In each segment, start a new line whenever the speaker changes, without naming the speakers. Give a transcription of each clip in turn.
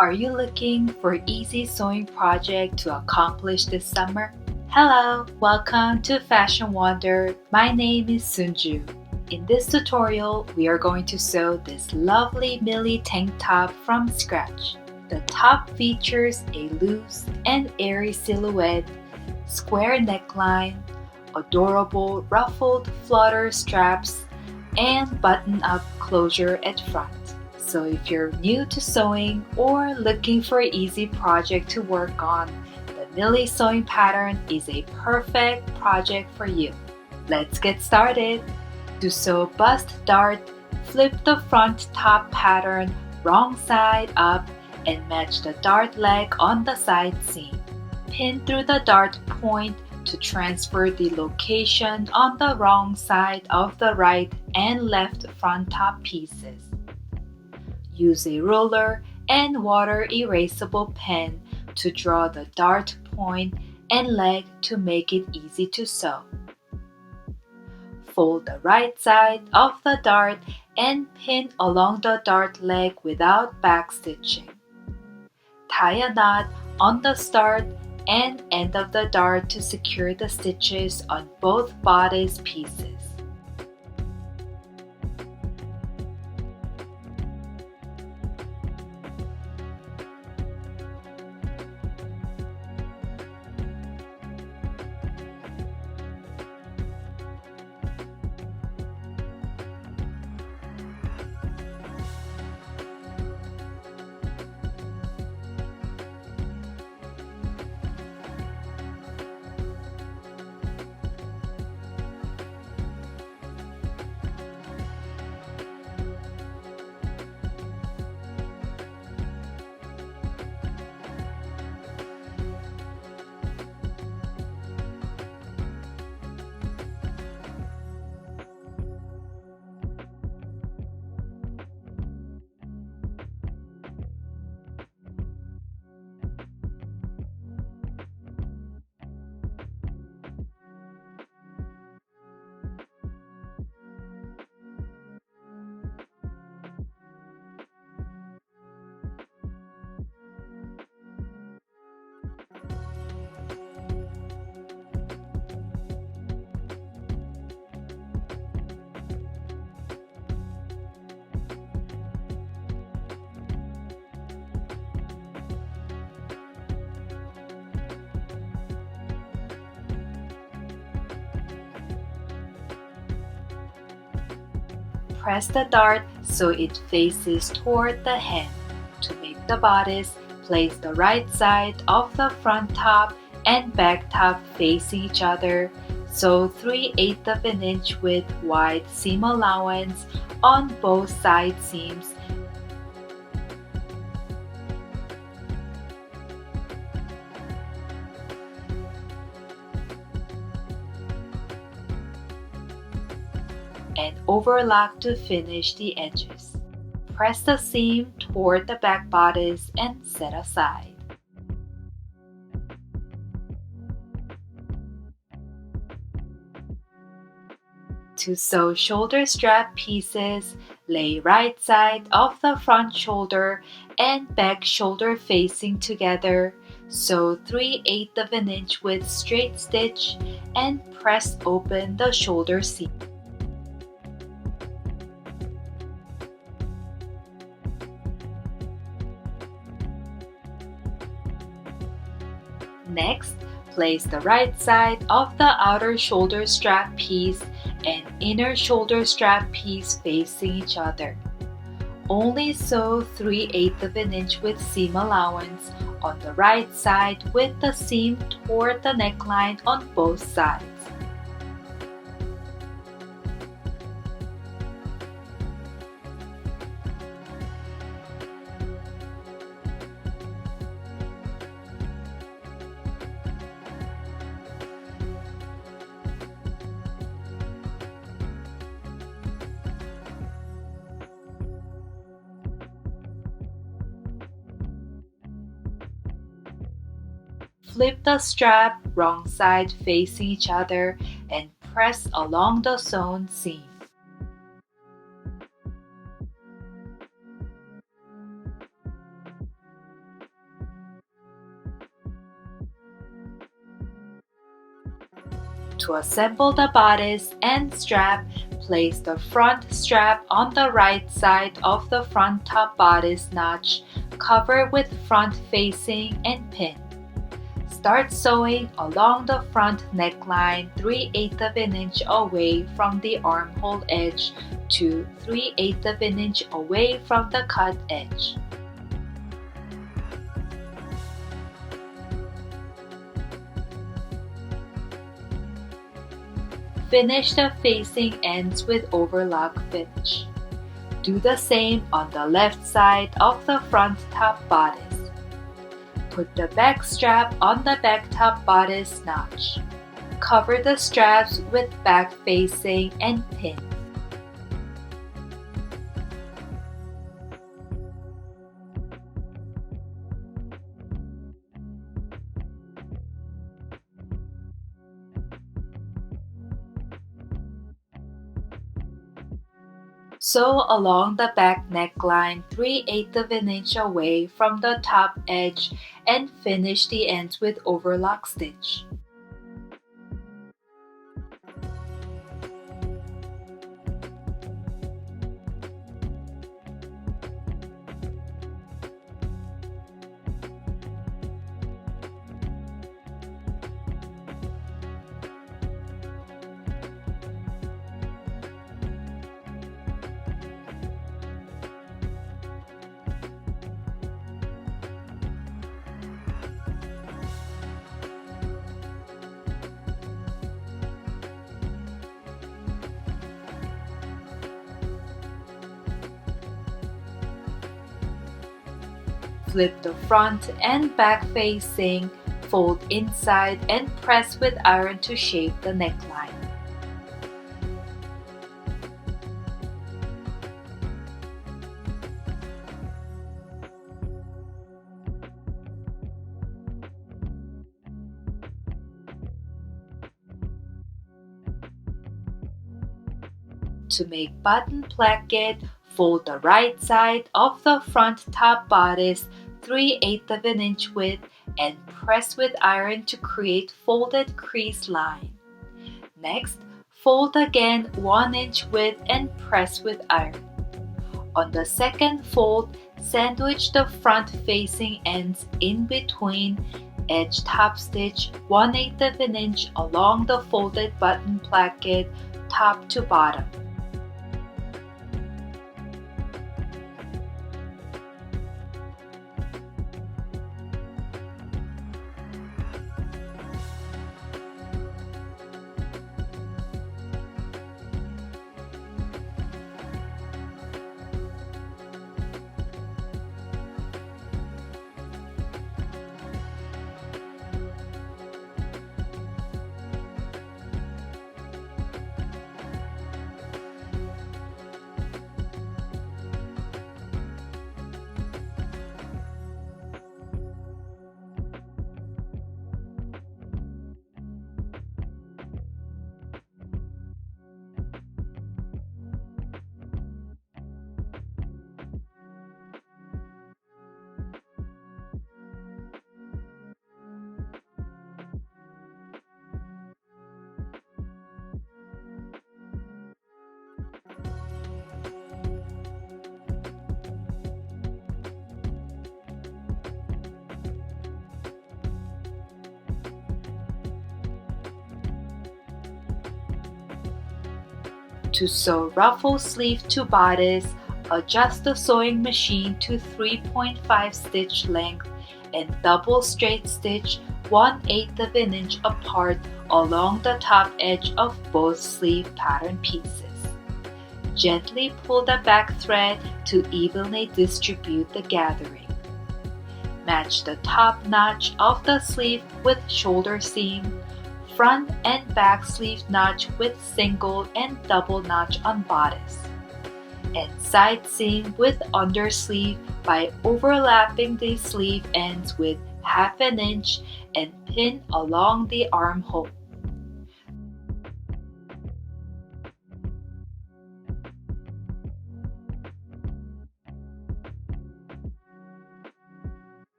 Are you looking for easy sewing project to accomplish this summer? Hello, welcome to Fashion Wonder. My name is Sunju. In this tutorial, we are going to sew this lovely Millie tank top from scratch. The top features a loose and airy silhouette, square neckline, adorable ruffled flutter straps, and button-up closure at front. So if you're new to sewing or looking for an easy project to work on, the Millie sewing pattern is a perfect project for you. Let's get started. To sew bust dart, flip the front top pattern wrong side up and match the dart leg on the side seam. Pin through the dart point to transfer the location on the wrong side of the right and left front top pieces. Use a ruler and water erasable pen to draw the dart point and leg to make it easy to sew. Fold the right side of the dart and pin along the dart leg without backstitching. Tie a knot on the start and end of the dart to secure the stitches on both bodice pieces. Press the dart so it faces toward the hem. To make the bodice, place the right side of the front top and back top facing each other. Sew 3/8 of an inch with wide seam allowance on both side seams. And overlock to finish the edges. Press the seam toward the back bodice and set aside. To sew shoulder strap pieces, lay right side of the front shoulder and back shoulder facing together. Sew 3/8 of an inch with straight stitch and press open the shoulder seam. Next, place the right side of the outer shoulder strap piece and inner shoulder strap piece facing each other. Only sew 3/8 of an inch with seam allowance on the right side with the seam toward the neckline on both sides. Flip the strap wrong side facing each other and press along the sewn seam. To assemble the bodice and strap, place the front strap on the right side of the front top bodice notch, cover with front facing and pin. Start sewing along the front neckline 3/8 of an inch away from the armhole edge to 3/8 of an inch away from the cut edge. Finish the facing ends with overlock finish. Do the same on the left side of the front top bodice. Put the back strap on the back top bodice notch. Cover the straps with back facing and pin. Sew along the back neckline 3/8 of an inch away from the top edge and finish the ends with overlock stitch. Flip the front and back facing, fold inside and press with iron to shape the neckline. To make button placket, fold the right side of the front top bodice 3/8 of an inch width and press with iron to create folded crease line. Next, fold again 1 inch width and press with iron. On the second fold, sandwich the front facing ends in between, edge top stitch 1/8 of an inch along the folded button placket top to bottom. To sew ruffle sleeve to bodice, adjust the sewing machine to 3.5 stitch length and double straight stitch 1/8 of an inch apart along the top edge of both sleeve pattern pieces. Gently pull the back thread to evenly distribute the gathering. Match the top notch of the sleeve with shoulder seam, front and back sleeve notch with single and double notch on bodice, and side seam with undersleeve by overlapping the sleeve ends with 1/2 an inch and pin along the armhole.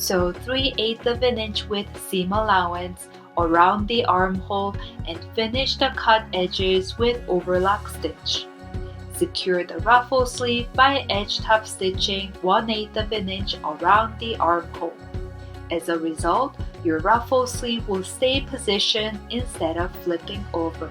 Sew 3/8 of an inch with seam allowance around the armhole and finish the cut edges with overlock stitch. Secure the ruffle sleeve by edge top stitching 1/8 of an inch around the armhole. As a result, your ruffle sleeve will stay positioned instead of flipping over.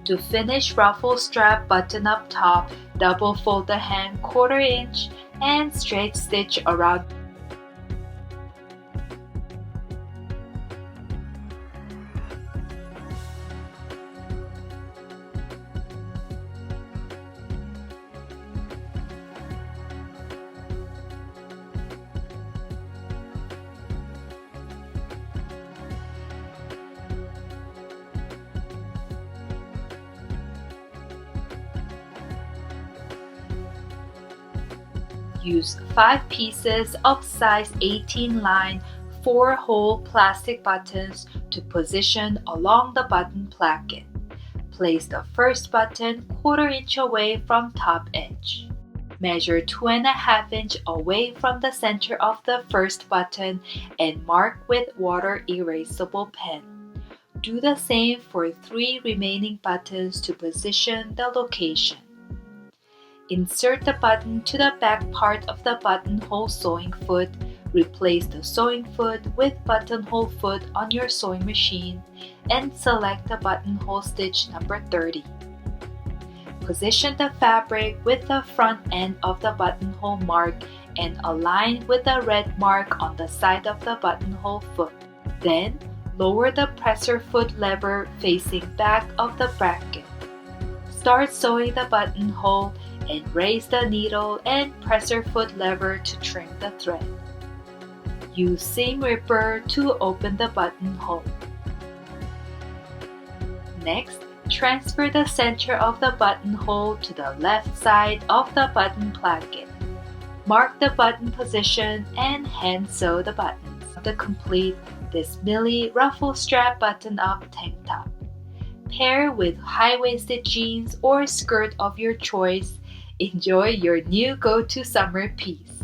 To finish ruffle strap button up top, double fold the hem 1/4 inch and straight stitch around. Use 5 pieces of size 18 line 4-hole plastic buttons to position along the button placket. Place the first button 1/4 inch away from top edge. Measure 2.5 inch away from the center of the first button and mark with water erasable pen. Do the same for 3 remaining buttons to position the location. Insert the button to the back part of the buttonhole sewing foot. Replace the sewing foot with buttonhole foot on your sewing machine and select the buttonhole stitch number 30. Position the fabric with the front end of the buttonhole mark and align with the red mark on the side of the buttonhole foot. Then, lower the presser foot lever facing back of the bracket. Start sewing the buttonhole and raise the needle and presser foot lever to trim the thread. Use seam ripper to open the buttonhole. Next, transfer the center of the buttonhole to the left side of the button placket. Mark the button position and hand sew the buttons to complete this Millie ruffle strap button-up tank top. Pair with high-waisted jeans or skirt of your choice. Enjoy your new go-to summer piece.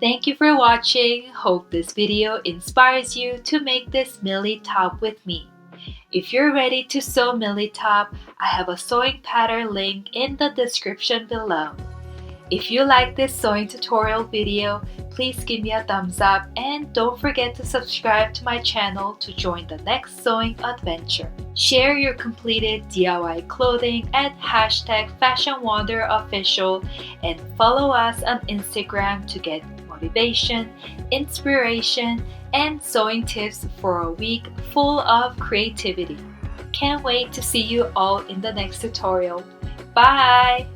Thank you for watching. Hope this video inspires you to make this Millie top with me. If you're ready to sew Millie top, I have a sewing pattern link in the description below. If you like this sewing tutorial video, please give me a thumbs up and don't forget to subscribe to my channel to join the next sewing adventure. Share your completed DIY clothing at #FashionWonderOfficial and follow us on Instagram to get motivation, inspiration, and sewing tips for a week full of creativity. Can't wait to see you all in the next tutorial. Bye!